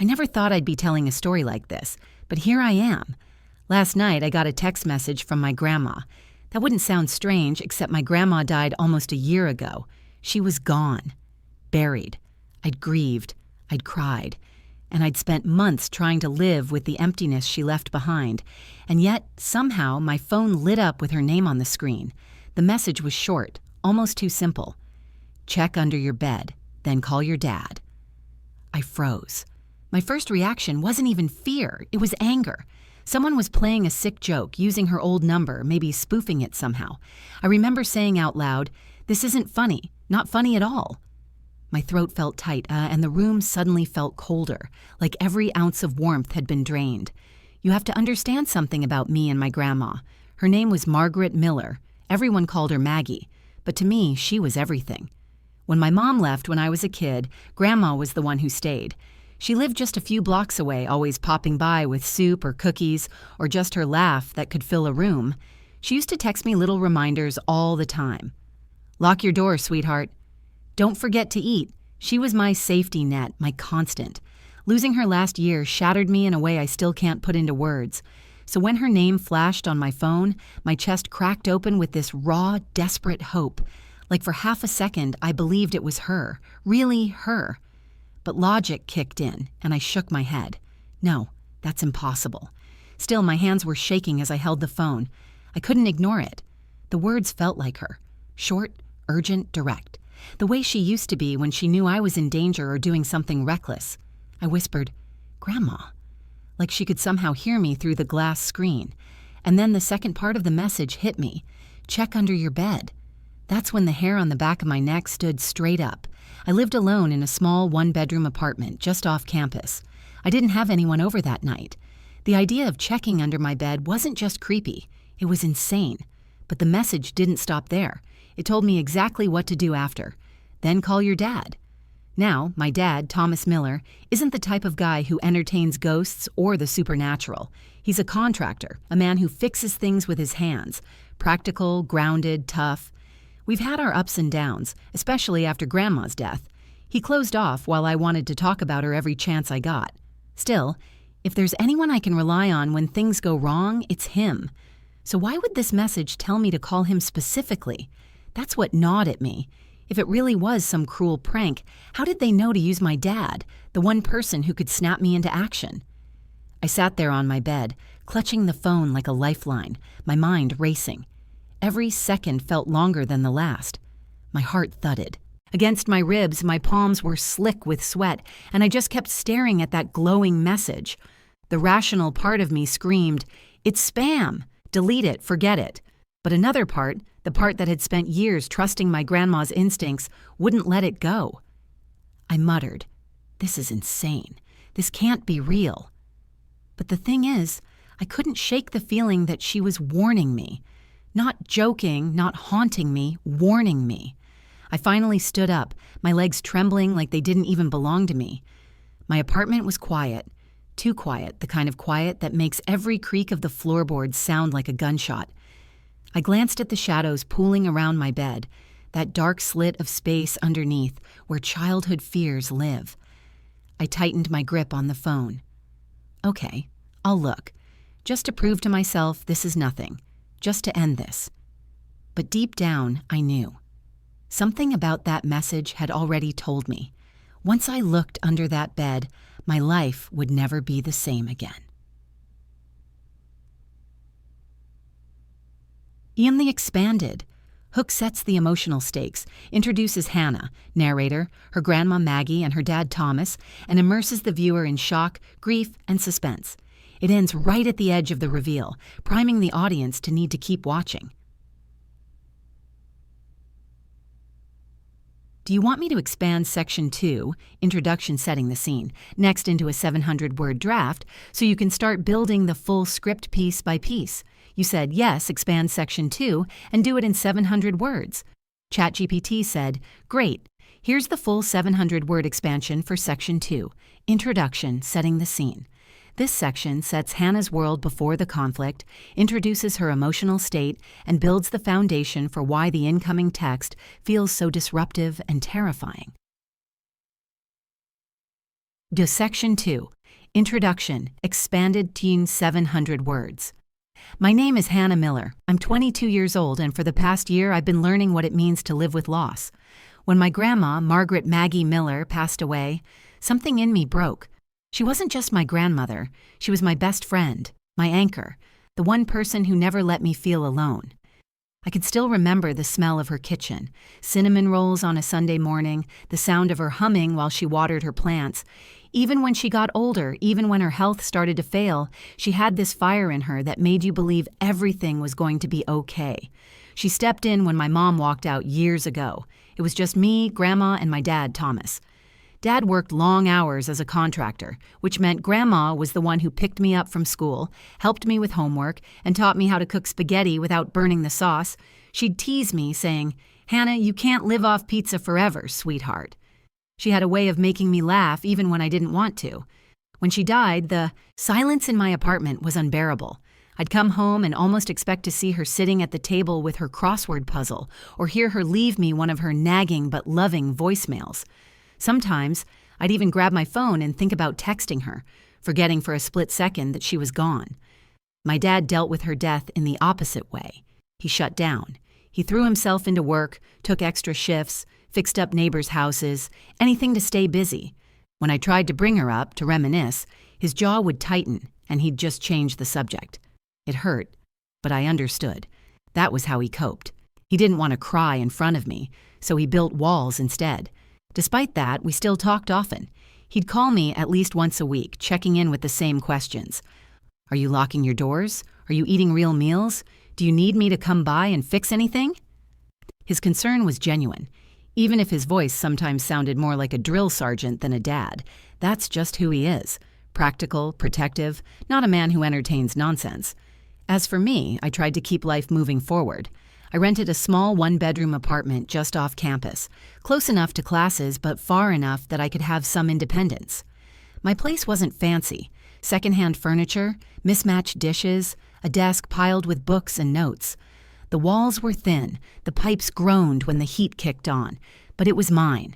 I never thought I'd be telling a story like this, but here I am. Last night, I got a text message from my grandma. That wouldn't sound strange, except my grandma died almost a year ago. She was gone. Buried. I'd grieved. I'd cried. And I'd spent months trying to live with the emptiness she left behind. And yet, somehow, my phone lit up with her name on the screen. The message was short, almost too simple. Check under your bed, then call your dad. I froze. My first reaction wasn't even fear, it was anger. Someone was playing a sick joke, using her old number, maybe spoofing it somehow. I remember saying out loud, "This isn't funny, not funny at all." My throat felt tight, and the room suddenly felt colder, like every ounce of warmth had been drained. You have to understand something about me and my grandma. Her name was Margaret Miller. Everyone called her Maggie, but to me, she was everything. When my mom left when I was a kid, Grandma was the one who stayed. She lived just a few blocks away, always popping by with soup or cookies, or just her laugh that could fill a room. She used to text me little reminders all the time. "Lock your door, sweetheart. Don't forget to eat." She was my safety net, my constant. Losing her last year shattered me in a way I still can't put into words. So when her name flashed on my phone, my chest cracked open with this raw, desperate hope. Like for half a second, I believed it was her, really her. But logic kicked in, and I shook my head. No, that's impossible. Still, my hands were shaking as I held the phone. I couldn't ignore it. The words felt like her. Short, urgent, direct. The way she used to be when she knew I was in danger or doing something reckless. I whispered, "Grandma," like she could somehow hear me through the glass screen. And then the second part of the message hit me. Check under your bed. That's when the hair on the back of my neck stood straight up. I lived alone in a small one-bedroom apartment just off campus. I didn't have anyone over that night. The idea of checking under my bed wasn't just creepy. It was insane. But the message didn't stop there. It told me exactly what to do after. Then call your dad. Now, my dad, Thomas Miller, isn't the type of guy who entertains ghosts or the supernatural. He's a contractor, a man who fixes things with his hands. Practical, grounded, tough. We've had our ups and downs, especially after Grandma's death. He closed off while I wanted to talk about her every chance I got. Still, if there's anyone I can rely on when things go wrong, it's him. So why would this message tell me to call him specifically? That's what gnawed at me. If it really was some cruel prank, how did they know to use my dad, the one person who could snap me into action? I sat there on my bed, clutching the phone like a lifeline, my mind racing. Every second felt longer than the last. My heart thudded. Against my ribs, my palms were slick with sweat, and I just kept staring at that glowing message. The rational part of me screamed, "It's spam! Delete it, forget it." But another part, the part that had spent years trusting my grandma's instincts, wouldn't let it go. I muttered, "This is insane. This can't be real." But the thing is, I couldn't shake the feeling that she was warning me. Not joking, not haunting me, warning me. I finally stood up, my legs trembling like they didn't even belong to me. My apartment was quiet. Too quiet, the kind of quiet that makes every creak of the floorboards sound like a gunshot. I glanced at the shadows pooling around my bed, that dark slit of space underneath where childhood fears live. I tightened my grip on the phone. Okay, I'll look. Just to prove to myself this is nothing. Just to end this. But deep down, I knew. Something about that message had already told me. Once I looked under that bed, my life would never be the same again. Ian the Expanded. Hook sets the emotional stakes, introduces Hannah, narrator, her grandma Maggie, and her dad Thomas, and immerses the viewer in shock, grief, and suspense. It ends right at the edge of the reveal, priming the audience to need to keep watching. Do you want me to expand Section 2, Introduction Setting the Scene, next into a 700-word draft so you can start building the full script piece by piece? You said, yes, expand Section 2 and do it in 700 words. ChatGPT said, great, here's the full 700-word expansion for Section 2, Introduction Setting the Scene. This section sets Hannah's world before the conflict, introduces her emotional state, and builds the foundation for why the incoming text feels so disruptive and terrifying. Section 2. Introduction, expanded teen 700 words. My name is Hannah Miller. I'm 22 years old, and for the past year I've been learning what it means to live with loss. When my grandma, Margaret Maggie Miller, passed away, something in me broke. She wasn't just my grandmother. She was my best friend, my anchor, the one person who never let me feel alone. I could still remember the smell of her kitchen, cinnamon rolls on a Sunday morning, the sound of her humming while she watered her plants. Even when she got older, even when her health started to fail, she had this fire in her that made you believe everything was going to be okay. She stepped in when my mom walked out years ago. It was just me, Grandma, and my dad, Thomas. Dad worked long hours as a contractor, which meant Grandma was the one who picked me up from school, helped me with homework, and taught me how to cook spaghetti without burning the sauce. She'd tease me, saying, "Hannah, you can't live off pizza forever, sweetheart." She had a way of making me laugh even when I didn't want to. When she died, the silence in my apartment was unbearable. I'd come home and almost expect to see her sitting at the table with her crossword puzzle, or hear her leave me one of her nagging but loving voicemails. Sometimes, I'd even grab my phone and think about texting her, forgetting for a split second that she was gone. My dad dealt with her death in the opposite way. He shut down. He threw himself into work, took extra shifts, fixed up neighbors' houses, anything to stay busy. When I tried to bring her up to reminisce, his jaw would tighten and he'd just change the subject. It hurt, but I understood. That was how he coped. He didn't want to cry in front of me, so he built walls instead. Despite that, we still talked often. He'd call me at least once a week, checking in with the same questions. Are you locking your doors? Are you eating real meals? Do you need me to come by and fix anything? His concern was genuine. Even if his voice sometimes sounded more like a drill sergeant than a dad, that's just who he is. Practical, protective, not a man who entertains nonsense. As for me, I tried to keep life moving forward. I rented a small one-bedroom apartment just off campus, close enough to classes but far enough that I could have some independence. My place wasn't fancy. Secondhand furniture, mismatched dishes, a desk piled with books and notes. The walls were thin, the pipes groaned when the heat kicked on, but it was mine.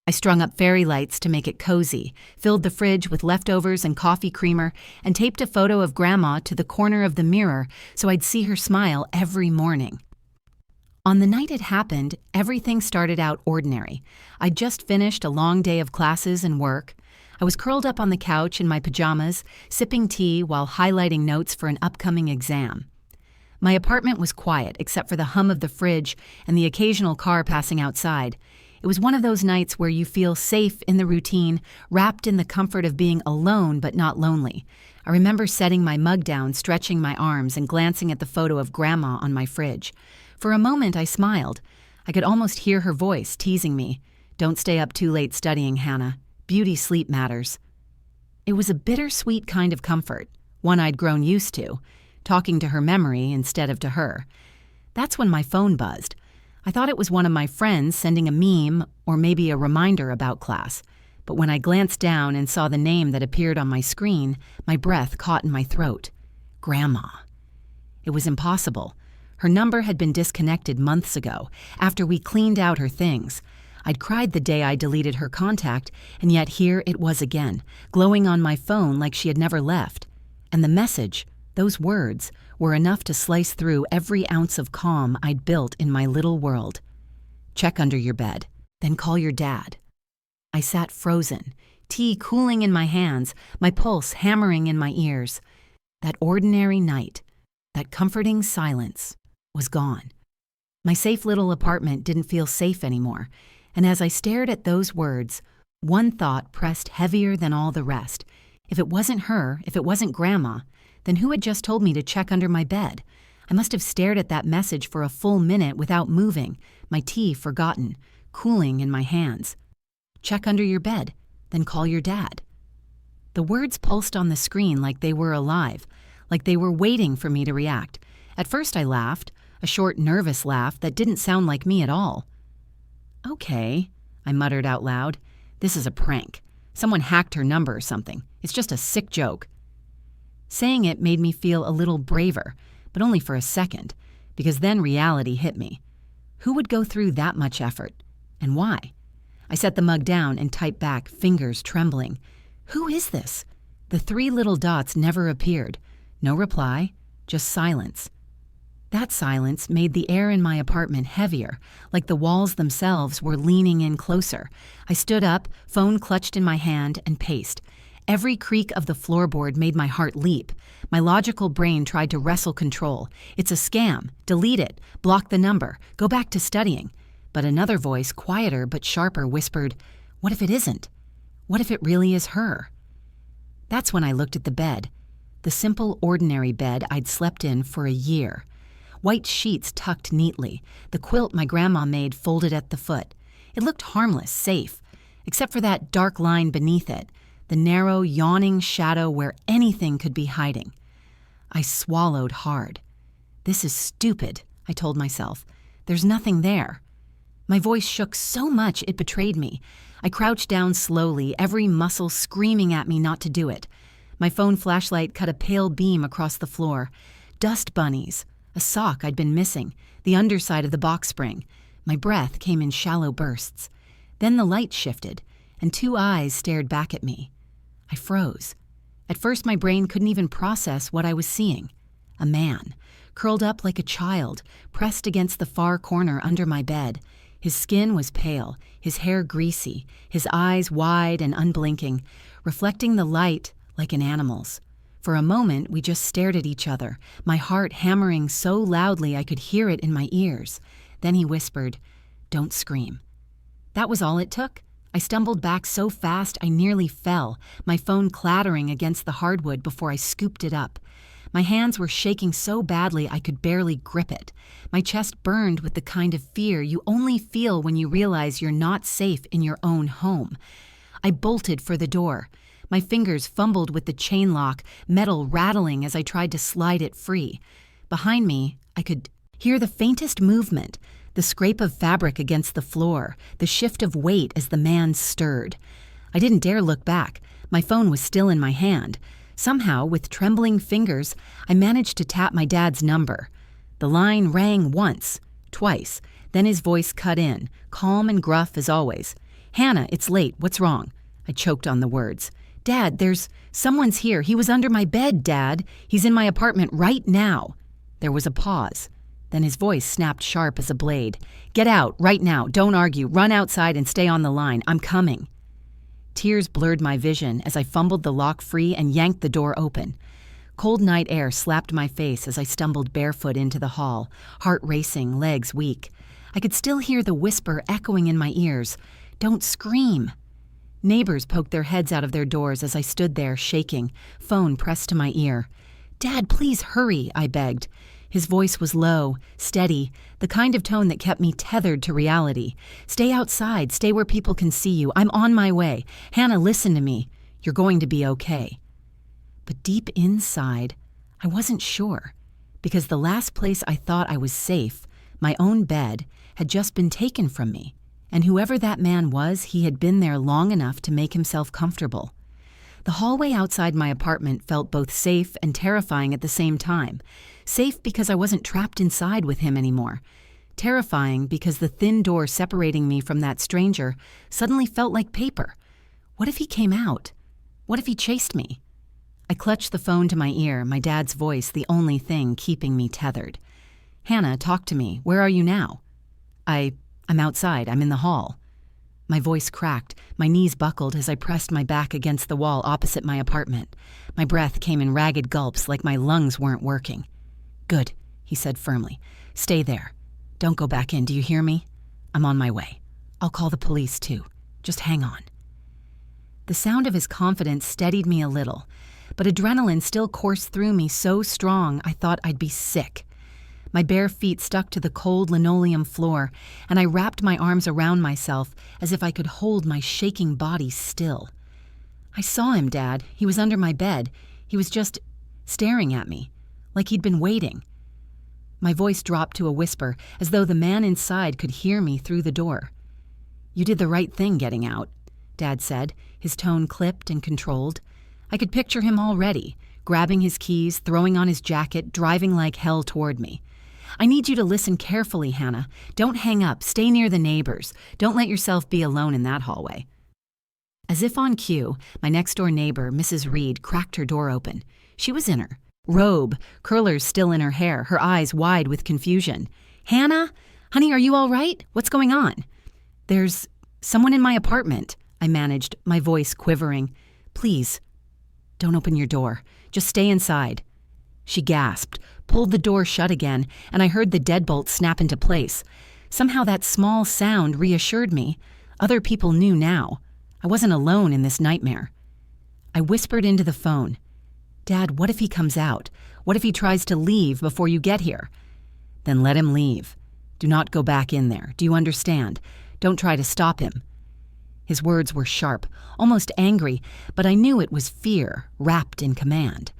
I strung up fairy lights to make it cozy, filled the fridge with leftovers and coffee creamer, and taped a photo of Grandma to the corner of the mirror so I'd see her smile every morning. On the night it happened, everything started out ordinary. I'd just finished a long day of classes and work. I was curled up on the couch in my pajamas, sipping tea while highlighting notes for an upcoming exam. My apartment was quiet except for the hum of the fridge and the occasional car passing outside. It was one of those nights where you feel safe in the routine, wrapped in the comfort of being alone but not lonely. I remember setting my mug down, stretching my arms, and glancing at the photo of Grandma on my fridge. For a moment, I smiled. I could almost hear her voice teasing me. "Don't stay up too late studying, Hannah. Beauty sleep matters." It was a bittersweet kind of comfort, one I'd grown used to, talking to her memory instead of to her. That's when my phone buzzed. I thought it was one of my friends sending a meme or maybe a reminder about class. But when I glanced down and saw the name that appeared on my screen, my breath caught in my throat. Grandma. It was impossible. Her number had been disconnected months ago, after we cleaned out her things. I'd cried the day I deleted her contact, and yet here it was again, glowing on my phone like she had never left. And the message, those words, were enough to slice through every ounce of calm I'd built in my little world. "Check under your bed, then call your dad." I sat frozen, tea cooling in my hands, my pulse hammering in my ears. That ordinary night, that comforting silence, was gone. My safe little apartment didn't feel safe anymore, and as I stared at those words, one thought pressed heavier than all the rest. If it wasn't her, if it wasn't Grandma, then who had just told me to check under my bed? I must have stared at that message for a full minute without moving, my tea forgotten, cooling in my hands. "Check under your bed, then call your dad." The words pulsed on the screen like they were alive, like they were waiting for me to react. At first I laughed, a short, nervous laugh that didn't sound like me at all. "Okay," I muttered out loud. "This is a prank. Someone hacked her number or something. It's just a sick joke." Saying it made me feel a little braver, but only for a second, because then reality hit me. Who would go through that much effort? And why? I set the mug down and typed back, fingers trembling. Who is this? The three little dots never appeared. No reply, just silence. That silence made the air in my apartment heavier, like the walls themselves were leaning in closer. I stood up, phone clutched in my hand, and paced. Every creak of the floorboard made my heart leap. My logical brain tried to wrestle control. It's a scam. Delete it. Block the number. Go back to studying. But another voice, quieter but sharper, whispered, "What if it isn't? What if it really is her?" That's when I looked at the bed. The simple, ordinary bed I'd slept in for a year. White sheets tucked neatly, the quilt my grandma made folded at the foot. It looked harmless, safe, except for that dark line beneath it, the narrow, yawning shadow where anything could be hiding. I swallowed hard. This is stupid, I told myself. There's nothing there. My voice shook so much it betrayed me. I crouched down slowly, every muscle screaming at me not to do it. My phone flashlight cut a pale beam across the floor. Dust bunnies. A sock I'd been missing, the underside of the box spring. My breath came in shallow bursts. Then the light shifted, and two eyes stared back at me. I froze. At first my brain couldn't even process what I was seeing. A man, curled up like a child, pressed against the far corner under my bed. His skin was pale, his hair greasy, his eyes wide and unblinking, reflecting the light like an animal's. For a moment, we just stared at each other, my heart hammering so loudly I could hear it in my ears. Then he whispered, "Don't scream." That was all it took. I stumbled back so fast I nearly fell, my phone clattering against the hardwood before I scooped it up. My hands were shaking so badly I could barely grip it. My chest burned with the kind of fear you only feel when you realize you're not safe in your own home. I bolted for the door. My fingers fumbled with the chain lock, metal rattling as I tried to slide it free. Behind me, I could hear the faintest movement, the scrape of fabric against the floor, the shift of weight as the man stirred. I didn't dare look back. My phone was still in my hand. Somehow, with trembling fingers, I managed to tap my dad's number. The line rang once, twice, then his voice cut in, calm and gruff as always. "Hannah, it's late. What's wrong?" I choked on the words. "Dad, someone's here. He was under my bed, Dad. He's in my apartment right now." There was a pause. Then his voice snapped sharp as a blade. "Get out, right now. Don't argue. Run outside and stay on the line. I'm coming." Tears blurred my vision as I fumbled the lock free and yanked the door open. Cold night air slapped my face as I stumbled barefoot into the hall, heart racing, legs weak. I could still hear the whisper echoing in my ears, "Don't scream." Neighbors poked their heads out of their doors as I stood there, shaking, phone pressed to my ear. "Dad, please hurry," I begged. His voice was low, steady, the kind of tone that kept me tethered to reality. "Stay outside, stay where people can see you. I'm on my way. Hannah, listen to me. You're going to be okay." But deep inside, I wasn't sure, because the last place I thought I was safe, my own bed, had just been taken from me. And whoever that man was, he had been there long enough to make himself comfortable. The hallway outside my apartment felt both safe and terrifying at the same time. Safe because I wasn't trapped inside with him anymore. Terrifying because the thin door separating me from that stranger suddenly felt like paper. What if he came out? What if he chased me? I clutched the phone to my ear, my dad's voice the only thing keeping me tethered. "Hannah, talk to me. Where are you now?" I'm outside. I'm in the hall." My voice cracked, my knees buckled as I pressed my back against the wall opposite my apartment. My breath came in ragged gulps like my lungs weren't working. "Good," he said firmly. "Stay there. Don't go back in, do you hear me? I'm on my way. I'll call the police too. Just hang on." The sound of his confidence steadied me a little, but adrenaline still coursed through me so strong I thought I'd be sick. My bare feet stuck to the cold linoleum floor, and I wrapped my arms around myself as if I could hold my shaking body still. "I saw him, Dad. He was under my bed. He was just staring at me, like he'd been waiting." My voice dropped to a whisper, as though the man inside could hear me through the door. "You did the right thing getting out," Dad said, his tone clipped and controlled. I could picture him already, grabbing his keys, throwing on his jacket, driving like hell toward me. "I need you to listen carefully, Hannah. Don't hang up. Stay near the neighbors. Don't let yourself be alone in that hallway." As if on cue, my next-door neighbor, Mrs. Reed, cracked her door open. She was in her robe, curlers still in her hair, her eyes wide with confusion. "Hannah? Honey, are you all right? What's going on?" "There's someone in my apartment," I managed, my voice quivering. "Please, don't open your door. Just stay inside." She gasped, pulled the door shut again, and I heard the deadbolt snap into place. Somehow that small sound reassured me. Other people knew now. I wasn't alone in this nightmare. I whispered into the phone, "Dad, what if he comes out? What if he tries to leave before you get here?" "Then let him leave. Do not go back in there. Do you understand? Don't try to stop him." His words were sharp, almost angry, but I knew it was fear wrapped in command.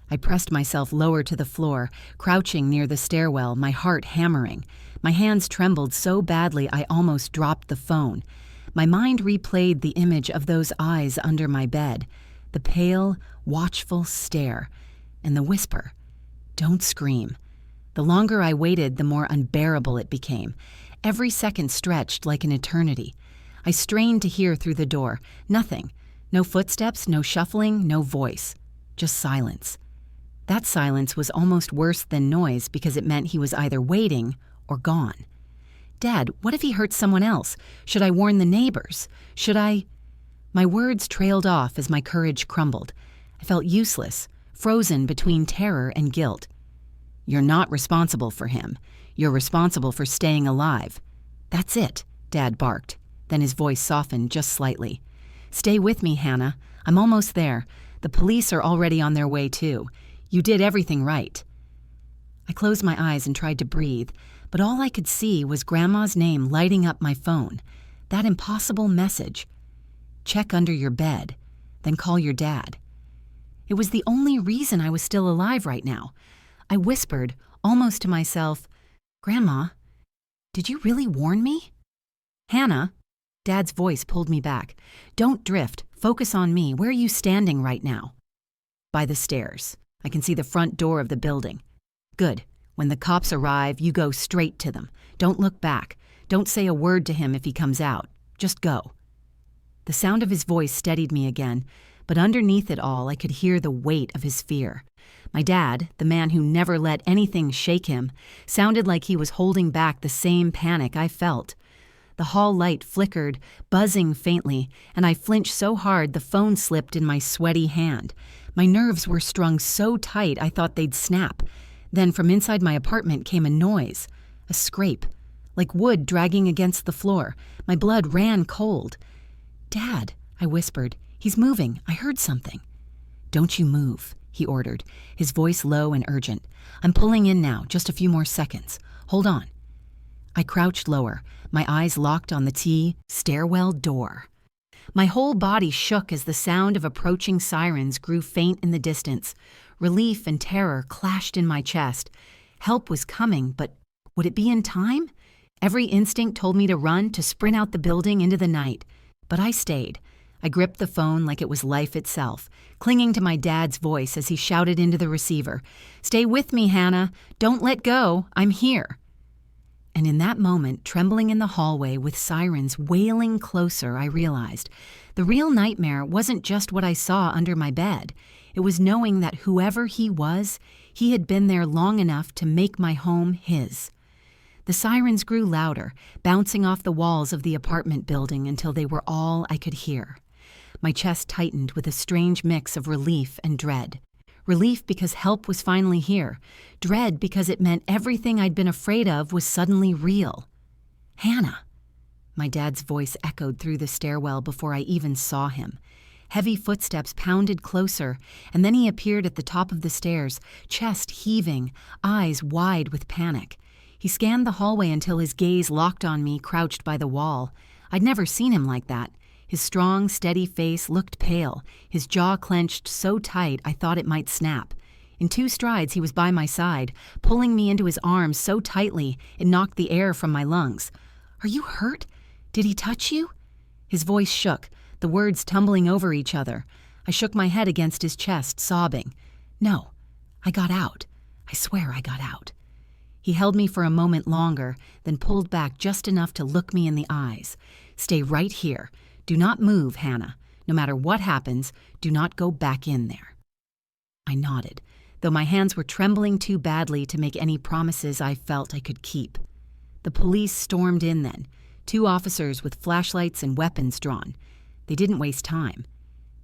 I pressed myself lower to the floor, crouching near the stairwell, my heart hammering. My hands trembled so badly I almost dropped the phone. My mind replayed the image of those eyes under my bed, the pale, watchful stare, and the whisper, "Don't scream." The longer I waited, the more unbearable it became. Every second stretched like an eternity. I strained to hear through the door. Nothing. No footsteps, no shuffling, no voice. Just silence. That silence was almost worse than noise because it meant he was either waiting or gone. "Dad, what if he hurts someone else? Should I warn the neighbors? Should I—" My words trailed off as my courage crumbled. I felt useless, frozen between terror and guilt. "You're not responsible for him. You're responsible for staying alive." "That's it," Dad barked. Then his voice softened just slightly. "Stay with me, Hannah. I'm almost there. The police are already on their way, too. You did everything right." I closed my eyes and tried to breathe, but all I could see was Grandma's name lighting up my phone. That impossible message. "Check under your bed, then call your dad." It was the only reason I was still alive right now. I whispered, almost to myself, "Grandma, did you really warn me?" "Hannah," Dad's voice pulled me back. "Don't drift. Focus on me. Where are you standing right now?" "By the stairs. I can see the front door of the building." "Good. When the cops arrive, you go straight to them. Don't look back. Don't say a word to him if he comes out. Just go." The sound of his voice steadied me again, but underneath it all, I could hear the weight of his fear. My dad, the man who never let anything shake him, sounded like he was holding back the same panic I felt. The hall light flickered, buzzing faintly, and I flinched so hard the phone slipped in my sweaty hand. My nerves were strung so tight I thought they'd snap. Then from inside my apartment came a noise, a scrape, like wood dragging against the floor. My blood ran cold. "Dad," I whispered, "he's moving. I heard something." "Don't you move," he ordered, his voice low and urgent. "I'm pulling in now, just a few more seconds. Hold on." I crouched lower, my eyes locked on the stairwell door. My whole body shook as the sound of approaching sirens grew faint in the distance. Relief and terror clashed in my chest. Help was coming, but would it be in time? Every instinct told me to run, to sprint out the building into the night. But I stayed. I gripped the phone like it was life itself, clinging to my dad's voice as he shouted into the receiver, "Stay with me, Hannah. Don't let go. I'm here." And in that moment, trembling in the hallway with sirens wailing closer, I realized the real nightmare wasn't just what I saw under my bed. It was knowing that whoever he was, he had been there long enough to make my home his. The sirens grew louder, bouncing off the walls of the apartment building until they were all I could hear. My chest tightened with a strange mix of relief and dread. Relief because help was finally here. Dread because it meant everything I'd been afraid of was suddenly real. "Hannah!" My dad's voice echoed through the stairwell before I even saw him. Heavy footsteps pounded closer, and then he appeared at the top of the stairs, chest heaving, eyes wide with panic. He scanned the hallway until his gaze locked on me crouched by the wall. I'd never seen him like that. His strong, steady face looked pale, his jaw clenched so tight I thought it might snap. In 2 strides he was by my side, pulling me into his arms so tightly it knocked the air from my lungs. "Are you hurt? Did he touch you?" His voice shook, the words tumbling over each other. I shook my head against his chest, sobbing. "No, I got out. I swear I got out." He held me for a moment longer, then pulled back just enough to look me in the eyes. "Stay right here. Do not move, Hannah. No matter what happens, do not go back in there." I nodded, though my hands were trembling too badly to make any promises I felt I could keep. The police stormed in then, 2 officers with flashlights and weapons drawn. They didn't waste time.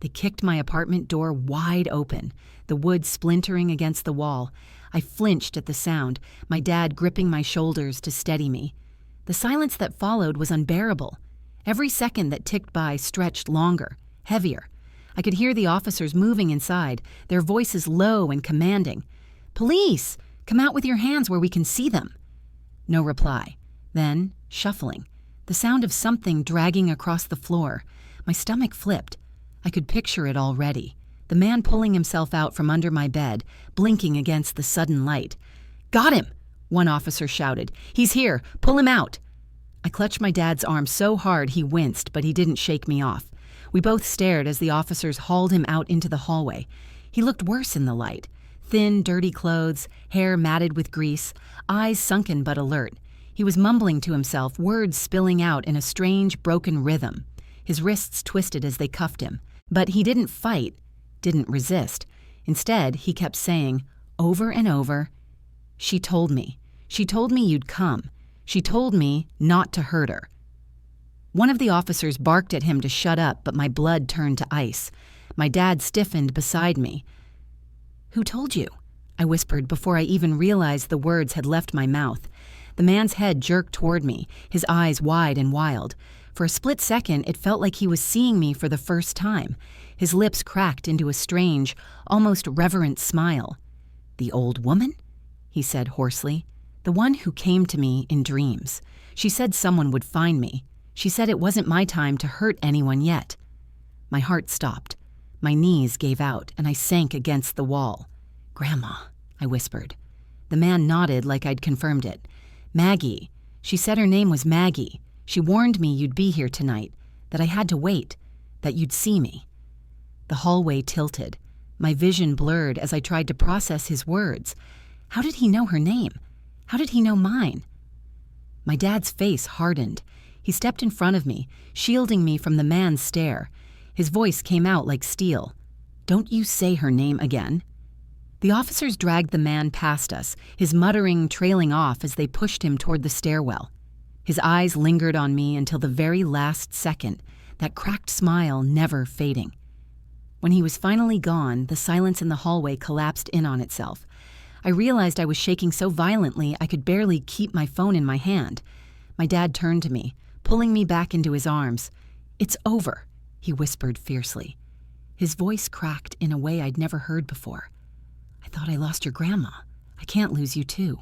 They kicked my apartment door wide open, the wood splintering against the wall. I flinched at the sound, my dad gripping my shoulders to steady me. The silence that followed was unbearable. Every second that ticked by stretched longer, heavier. I could hear the officers moving inside, their voices low and commanding. "Police! Come out with your hands where we can see them." No reply. Then, shuffling. The sound of something dragging across the floor. My stomach flipped. I could picture it already. The man pulling himself out from under my bed, blinking against the sudden light. "Got him!" one officer shouted. "He's here! Pull him out!" I clutched my dad's arm so hard he winced, but he didn't shake me off. We both stared as the officers hauled him out into the hallway. He looked worse in the light. Thin, dirty clothes, hair matted with grease, eyes sunken but alert. He was mumbling to himself, words spilling out in a strange, broken rhythm. His wrists twisted as they cuffed him. But he didn't fight, didn't resist. Instead, he kept saying, over and over, "She told me. She told me you'd come. She told me not to hurt her." One of the officers barked at him to shut up, but my blood turned to ice. My dad stiffened beside me. "Who told you?" I whispered before I even realized the words had left my mouth. The man's head jerked toward me, his eyes wide and wild. For a split second, it felt like he was seeing me for the first time. His lips cracked into a strange, almost reverent smile. "The old woman?" he said hoarsely. "The one who came to me in dreams. She said someone would find me. She said it wasn't my time to hurt anyone yet." My heart stopped. My knees gave out, and I sank against the wall. "Grandma," I whispered. The man nodded like I'd confirmed it. "Maggie. She said her name was Maggie. She warned me you'd be here tonight, that I had to wait, that you'd see me." The hallway tilted. My vision blurred as I tried to process his words. How did he know her name? How did he know mine? My dad's face hardened. He stepped in front of me, shielding me from the man's stare. His voice came out like steel. "Don't you say her name again." The officers dragged the man past us, his muttering trailing off as they pushed him toward the stairwell. His eyes lingered on me until the very last second, that cracked smile never fading. When he was finally gone, the silence in the hallway collapsed in on itself. I realized I was shaking so violently I could barely keep my phone in my hand. My dad turned to me, pulling me back into his arms. "It's over," he whispered fiercely. His voice cracked in a way I'd never heard before. "I thought I lost your grandma. I can't lose you too."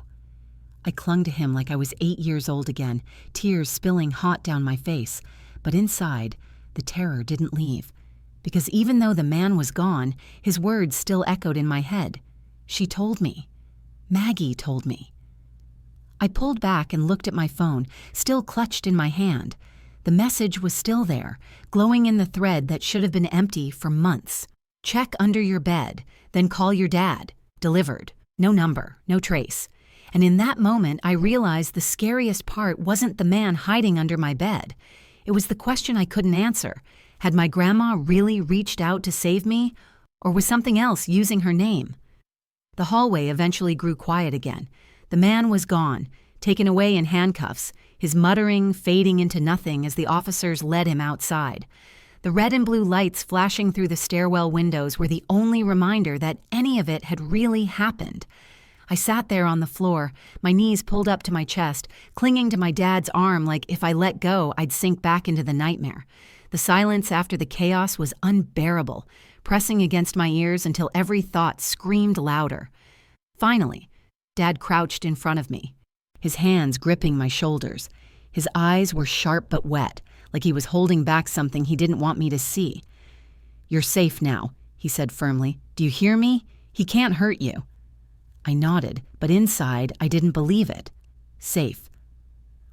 I clung to him like I was 8 years old again, tears spilling hot down my face. But inside, the terror didn't leave. Because even though the man was gone, his words still echoed in my head. "She told me. Maggie told me." I pulled back and looked at my phone, still clutched in my hand. The message was still there, glowing in the thread that should have been empty for months. "Check under your bed, then call your dad. Delivered. No number, no trace." And in that moment, I realized the scariest part wasn't the man hiding under my bed. It was the question I couldn't answer. Had my grandma really reached out to save me? Or was something else using her name? The hallway eventually grew quiet again. The man was gone, taken away in handcuffs, his muttering fading into nothing as the officers led him outside. The red and blue lights flashing through the stairwell windows were the only reminder that any of it had really happened. I sat there on the floor, my knees pulled up to my chest, clinging to my dad's arm like if I let go, I'd sink back into the nightmare. The silence after the chaos was unbearable, pressing against my ears until every thought screamed louder. Finally, Dad crouched in front of me, his hands gripping my shoulders. His eyes were sharp but wet, like he was holding back something he didn't want me to see. "You're safe now," he said firmly. "Do you hear me? He can't hurt you." I nodded, but inside I didn't believe it. Safe.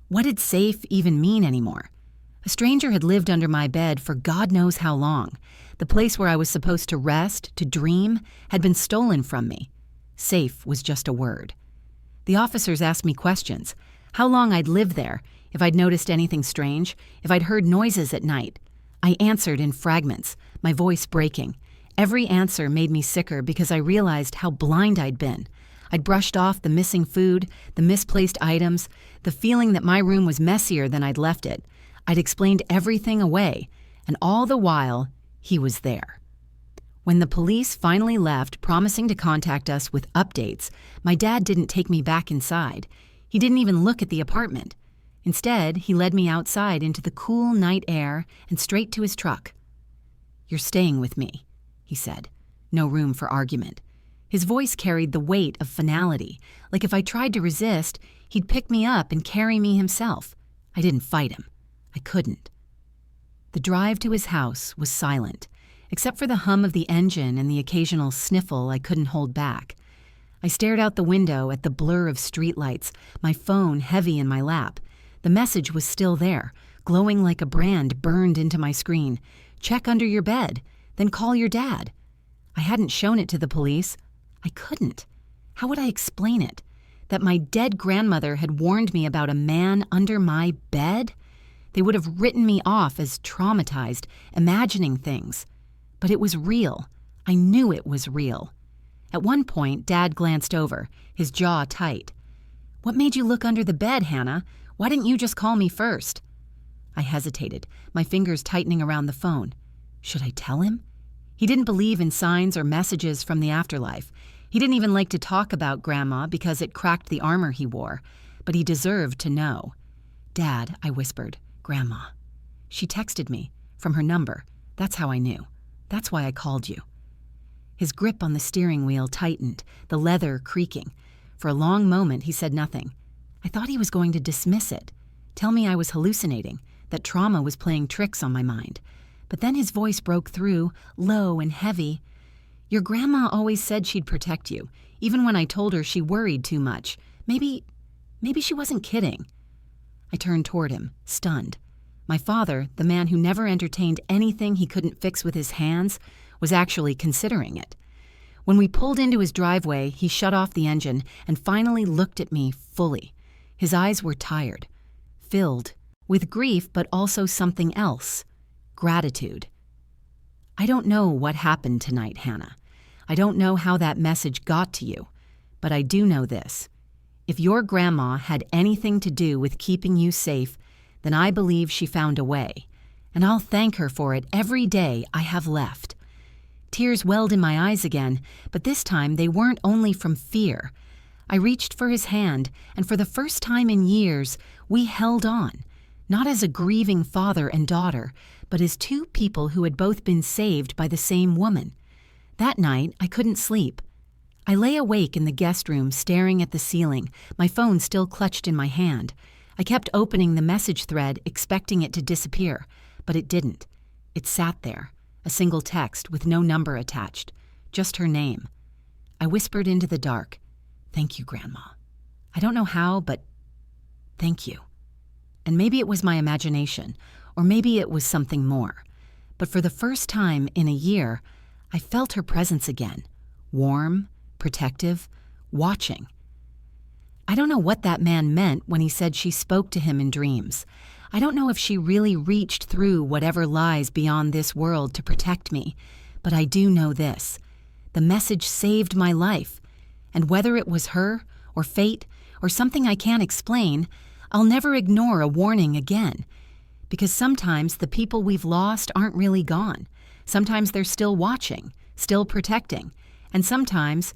What did safe even mean anymore? A stranger had lived under my bed for God knows how long. The place where I was supposed to rest, to dream, had been stolen from me. Safe was just a word. The officers asked me questions. How long I'd lived there, if I'd noticed anything strange, if I'd heard noises at night. I answered in fragments, my voice breaking. Every answer made me sicker because I realized how blind I'd been. I'd brushed off the missing food, the misplaced items, the feeling that my room was messier than I'd left it. I'd explained everything away, and all the while, he was there. When the police finally left, promising to contact us with updates, my dad didn't take me back inside. He didn't even look at the apartment. Instead, he led me outside into the cool night air and straight to his truck. "You're staying with me," he said. No room for argument. His voice carried the weight of finality, like if I tried to resist, he'd pick me up and carry me himself. I didn't fight him. I couldn't. The drive to his house was silent, except for the hum of the engine and the occasional sniffle I couldn't hold back. I stared out the window at the blur of streetlights, my phone heavy in my lap. The message was still there, glowing like a brand burned into my screen. "Check under your bed, then call your dad." I hadn't shown it to the police. I couldn't. How would I explain it? That my dead grandmother had warned me about a man under my bed? They would have written me off as traumatized, imagining things. But it was real. I knew it was real. At one point, Dad glanced over, his jaw tight. "What made you look under the bed, Hannah? Why didn't you just call me first?" I hesitated, my fingers tightening around the phone. Should I tell him? He didn't believe in signs or messages from the afterlife. He didn't even like to talk about Grandma because it cracked the armor he wore, but he deserved to know. "Dad," I whispered, "Grandma." She texted me, from her number. That's how I knew. That's why I called you. His grip on the steering wheel tightened, the leather creaking. For a long moment, he said nothing. I thought he was going to dismiss it, tell me I was hallucinating, that trauma was playing tricks on my mind. But then his voice broke through, low and heavy. "Your grandma always said she'd protect you, even when I told her she worried too much. Maybe she wasn't kidding." I turned toward him, stunned. My father, the man who never entertained anything he couldn't fix with his hands, was actually considering it. When we pulled into his driveway, he shut off the engine and finally looked at me fully. His eyes were tired, filled with grief, but also something else. Gratitude. "I don't know what happened tonight, Hannah. I don't know how that message got to you, but I do know this. If your grandma had anything to do with keeping you safe, then I believe she found a way, and I'll thank her for it every day I have left." Tears welled in my eyes again, but this time they weren't only from fear. I reached for his hand, and for the first time in years, we held on, not as a grieving father and daughter, but as two people who had both been saved by the same woman. That night, I couldn't sleep. I lay awake in the guest room staring at the ceiling, my phone still clutched in my hand. I kept opening the message thread, expecting it to disappear, but it didn't. It sat there, a single text with no number attached, just her name. I whispered into the dark, "Thank you, Grandma. I don't know how, but thank you." And maybe it was my imagination, or maybe it was something more. But for the first time in a year, I felt her presence again, warm, protective, watching. I don't know what that man meant when he said she spoke to him in dreams. I don't know if she really reached through whatever lies beyond this world to protect me, but I do know this. The message saved my life, and whether it was her, or fate, or something I can't explain, I'll never ignore a warning again. Because sometimes the people we've lost aren't really gone. Sometimes they're still watching, still protecting, and sometimes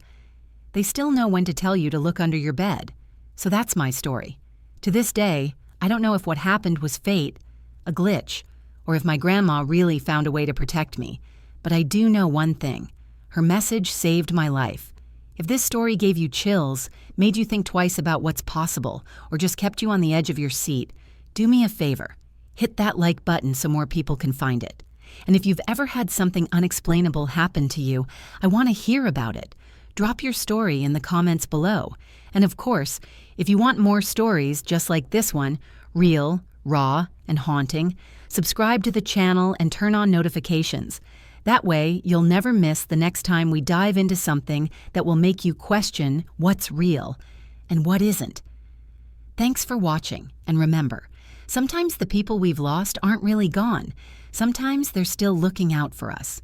they still know when to tell you to look under your bed. So that's my story. To this day, I don't know if what happened was fate, a glitch, or if my grandma really found a way to protect me. But I do know one thing. Her message saved my life. If this story gave you chills, made you think twice about what's possible, or just kept you on the edge of your seat, do me a favor. Hit that like button so more people can find it. And if you've ever had something unexplainable happen to you, I want to hear about it. Drop your story in the comments below. And of course, if you want more stories just like this one, real, raw, and haunting, subscribe to the channel and turn on notifications. That way, you'll never miss the next time we dive into something that will make you question what's real and what isn't. Thanks for watching, and remember, Sometimes the people we've lost aren't really gone. Sometimes they're still looking out for us.